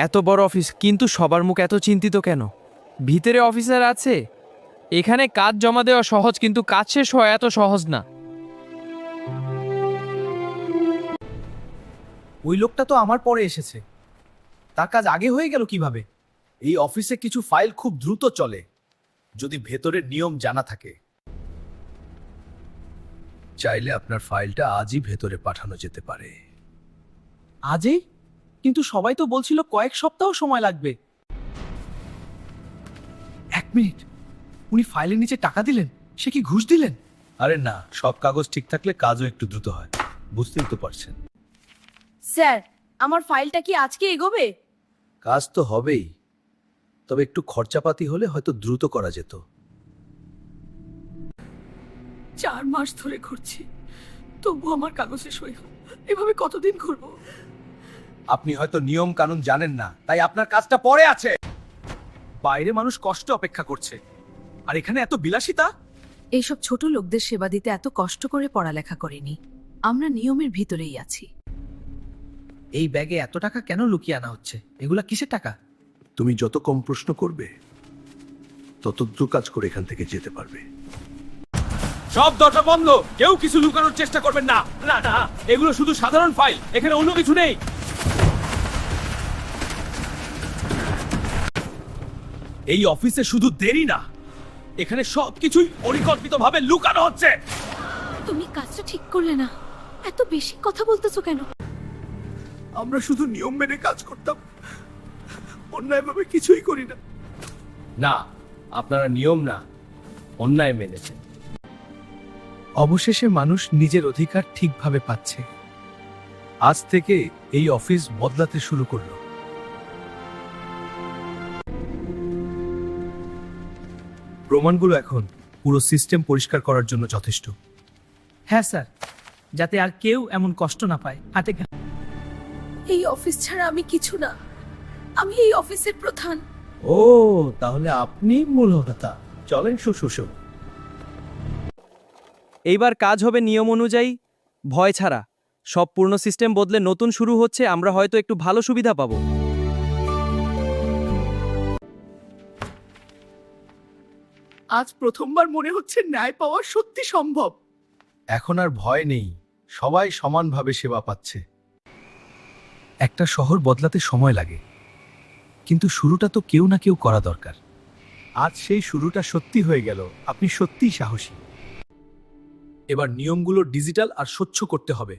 এত বড় অফিস, কিন্তু সবার মুখ এত চিন্তিত কেন? ভিতরে অফিসার আছে। এখানে কাজ জমা দেওয়া সহজ, কিন্তু কাজ শেষ হওয়া এত সহজ না। ওই লোকটা তো আমার পরে এসেছে, তার কাজ আগে হয়ে গেল কিভাবে? এই অফিসে কিছু ফাইল খুব দ্রুত চলে যদি ভেতরের নিয়ম জানা থাকে। চাইলে আপনার ফাইলটা আজই ভেতরে পাঠানো যেতে পারে। আজই? কিন্তু সবাই তো বলছিল কয়েক সপ্তাহ সময় লাগবে। 1 মিনিট, উনি ফাইলের নিচে টাকা দিলেন? সে কি ঘুষ দিলেন? আরে না, সব কাগজ ঠিক থাকলে কাজও একটু দ্রুত হয়, বুঝতেই তো পারছেন। স্যার, আমার ফাইলটা কি আজকে এগোবে? কাজ তো হবেই, তবে একটু খরচাপাতি হলে হয়তো দ্রুত করা যেত। 4 মাস ধরে ঘুরছি, তবু আমার কাগজে সই হয়। এভাবে কতদিন ঘুরবো? আপনি হয়তো নিয়ম কানুন জানেন না, তাই আপনার কাজটা পড়ে আছে। বাইরে মানুষ কষ্ট অপেক্ষা করছে, আর এখানে এত বিলাসিতা। এইসব ছোট লোকদের সেবা দিতে এত কষ্ট করে পড়ালেখা করিনি। আমরা নিয়মের ভিতরেই আছি। এই ব্যাগে এত টাকা কেন লুকিয়ে আনা হচ্ছে? এগুলা কিসের টাকা? তুমি যত কম প্রশ্ন করবে তত দ্রুত কাজ করে এখান থেকে যেতে পারবে। সব দরজা বন্ধ, কেউ কিছু লুকানোর চেষ্টা করবেন না। না না, এগুলো শুধু সাধারণ ফাইল, এখানে অন্য কিছু নেই। এই অফিসে শুধু দেরি না, এখানে সবকিছুই পরিকল্পিতভাবে লুকানো হচ্ছে। তুমি কাজটা ঠিক করলে না, এত বেশি কথা বলতেছো কেন? আমরা শুধু নিয়ম মেনে কাজ করতাম, অন্যায়ভাবে কিছুই করি না। না, আপনারা নিয়ম না, অন্যায় মেনেছেন। অবশেষে মানুষ নিজের অধিকার ঠিকভাবে পাচ্ছে। আজ থেকে এই অফিস বদলাতে শুরু করলো। প্রমাণগুলো এখন পুরো সিস্টেম পরিষ্কার করার জন্য যথেষ্ট। হ্যাঁ স্যার, যাতে আর কেউ এমন কষ্ট না পায়। হাতে এই অফিস ছাড়া আমি কিছু না। আমি এই অফিসের প্রধান। ও, তাহলে আপনি মূল হোতা। চলেন শুশুশু। এইবার কাজ হবে নিয়ম অনুযায়ী, ভয় ছাড়া। সব পূর্ণ সিস্টেম বদলে নতুন শুরু হচ্ছে, আমরা হয়তো একটু ভালো সুবিধা পাবো। আজ প্রথমবার মনে হচ্ছে ন্যায় পাওয়া সত্যি সম্ভব। এখন আর ভয় নেই, সবাই সমানভাবে সেবা পাচ্ছে। একটা শহর বদলাতে সময় লাগে, কিন্তু শুরুটা তো কেউ না কেউ করা দরকার। আজ সেই শুরুটা সত্যি হয়ে গেল। আপনি সত্যিই সাহসী। এবার নিয়মগুলো ডিজিটাল আর স্বচ্ছ করতে হবে।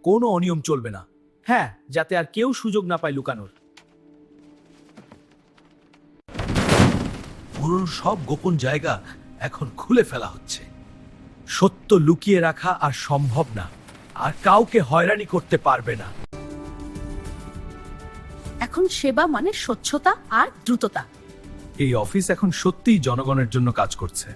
কোনো অনিয়ম চলবে না। হ্যাঁ, যাতে আর কেউ সুযোগ না পায় লুকানোর। পুরনো সব গোপন জায়গা এখন খুলে ফেলা হচ্ছে। সত্য লুকিয়ে রাখা আর সম্ভব না, আর কাউকে হয়রানি করতে পারবে না। এখন সেবা মানে স্বচ্ছতা আর দ্রুততা। এই অফিস এখন সত্যিই জনগণের জন্য কাজ করছে।